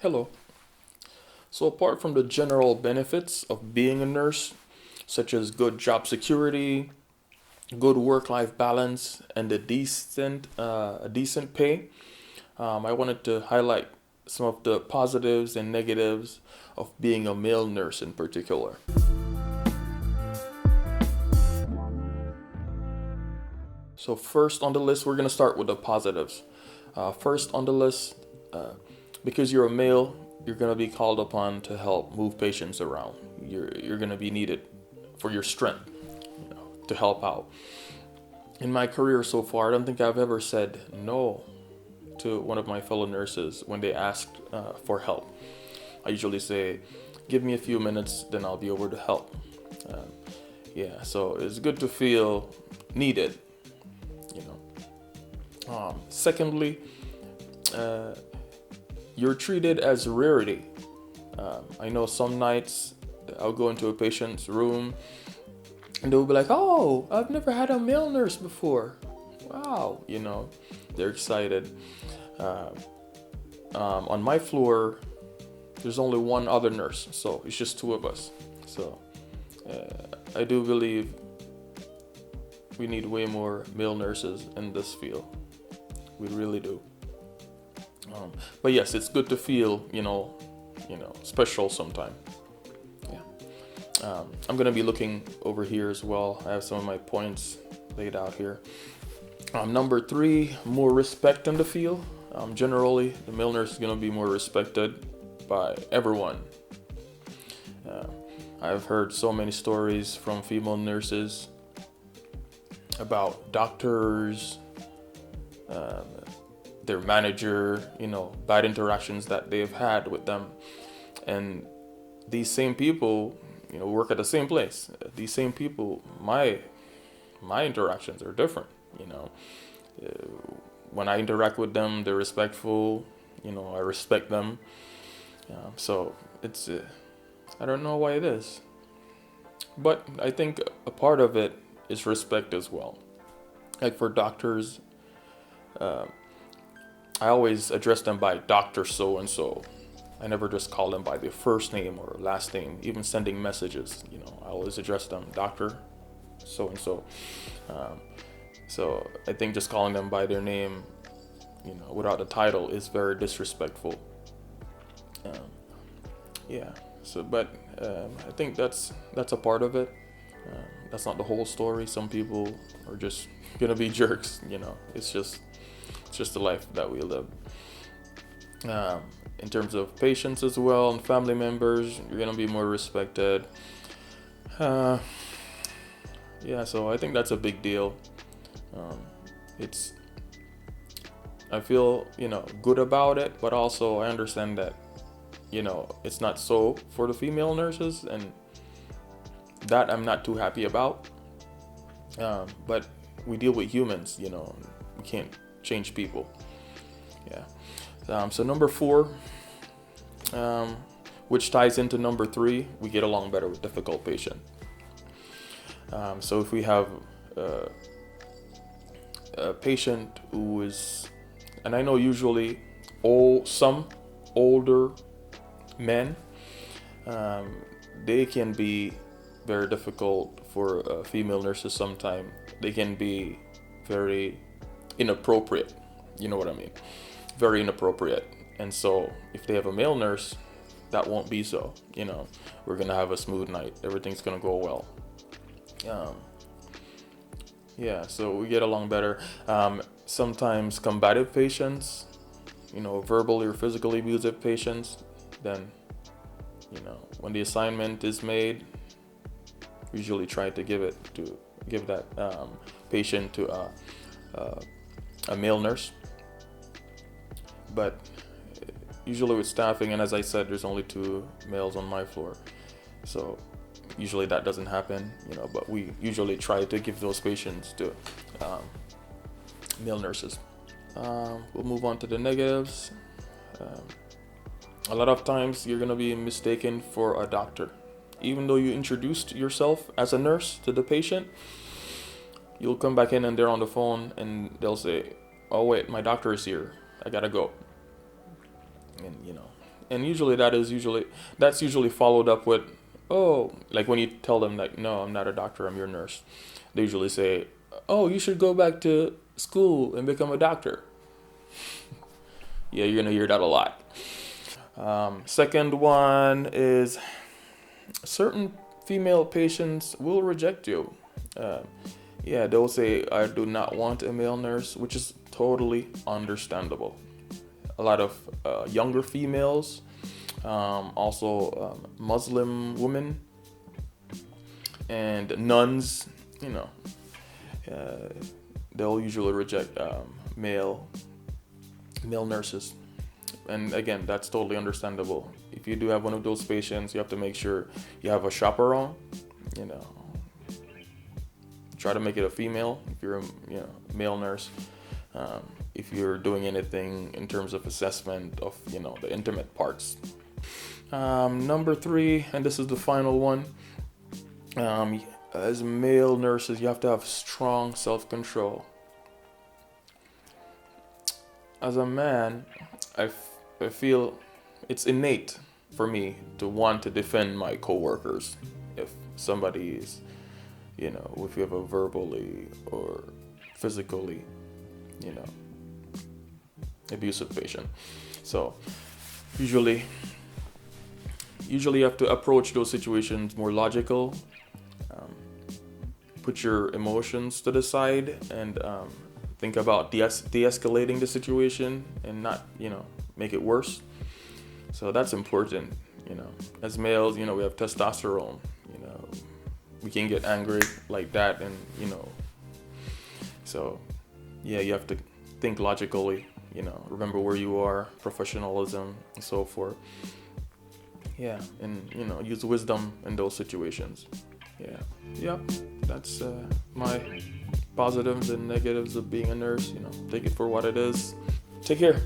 Hello. So, apart from the general benefits of being a nurse, such as good job security, good work-life balance, and a decent pay, I wanted to highlight some of the positives and negatives of being a male nurse in particular. So, first on the list, we're gonna start with the positives. First on the list, uh, because you're a male, you're gonna be called upon to help move patients around. You're gonna be needed for your strength, to help out. In my career so far, I don't think I've ever said no to one of my fellow nurses when they asked for help. I usually say, "Give me a few minutes, then I'll be over to help." Um, yeah, so it's good to feel needed, you know. Secondly, uh, you're treated as a rarity. I know some nights I'll go into a patient's room and they'll be like, "Oh, I've never had a male nurse before." Wow, they're excited. Uh, on my floor, there's only one other nurse, so it's just two of us. So I do believe we need way more male nurses in this field. We really do. But yes, it's good to feel, special sometime. Yeah. I'm gonna be looking over here as well. I have some of my points laid out here. Number three, more respect in the field. Generally, the male nurse is gonna be more respected by everyone. Uh, I've heard so many stories from female nurses about doctors, um, their manager, bad interactions that they've had with them. And these same people, work at the same place. These same people, my interactions are different. When I interact with them, they're respectful. I respect them. So it's I don't know why it is, but I think a part of it is respect as well. Like for doctors, uh, I always address them by Doctor So and So. I never just call them by their first name or last name. Even sending messages, I always address them Doctor So and So. So I think just calling them by their name, without the title, is very disrespectful. Um, yeah. So, but I think that's a part of it. That's not the whole story. Some people are just gonna be jerks. It's just the life that we live. Um, in terms of patients as well and family members, you're gonna be more respected. Uh, yeah. So I think that's a big deal. Um, it's I feel good about it, but also I understand that it's not so for the female nurses, and that I'm not too happy about. But we deal with humans, we can't change people. Yeah. So number four, um, which ties into number three, we get along better with difficult patient. So if we have uh, a patient who is, and I know usually some older men, um, they can be very difficult for female nurses sometimes. They can be very inappropriate. You know what I mean? Very inappropriate. And so if they have a male nurse, that won't be so. We're gonna have a smooth night. Everything's gonna go well. Um, yeah, so we get along better. Sometimes combative patients, verbally or physically abusive patients, then when the assignment is made, usually try to give that patient to a male nurse. But usually with staffing, and as I said, there's only two males on my floor, so usually that doesn't happen. But we usually try to give those patients to um, male nurses. We'll move on to the negatives. Um, a lot of times you're gonna be mistaken for a doctor. Even though you introduced yourself as a nurse to the patient, you'll come back in and they're on the phone and they'll say, "Oh wait, my doctor is here. I gotta go." And And usually that's usually followed up with, oh, like when you tell them like, no, I'm not a doctor, I'm your nurse. They usually say, oh, you should go back to school and become a doctor. Yeah, you're gonna hear that a lot. Second one is certain female patients will reject you. Uh, yeah, they'll say, I do not want a male nurse, which is totally understandable. A lot of younger females, also Muslim women and nuns, you know, uh, they'll usually reject male nurses. And again, that's totally understandable. If you do have one of those patients, you have to make sure you have a chaperone. You know, try to make it a female if you're a male nurse. If you're doing anything in terms of assessment of the intimate parts. Number 3, and this is the final one. As male nurses, you have to have strong self-control. As a man, I feel it's innate for me to want to defend my coworkers if somebody is, if you have a verbally or physically, abusive patient. So usually you have to approach those situations more logical. Put your emotions to the side and think about de-escalating the situation and not make it worse. So that's important. As males, we have testosterone. We can get angry like that, and so yeah, you have to think logically. Remember where you are, professionalism, and so forth. Yeah, and use wisdom in those situations. Yeah, yep. That's my positives and negatives of being a nurse. Take it for what it is. Take care.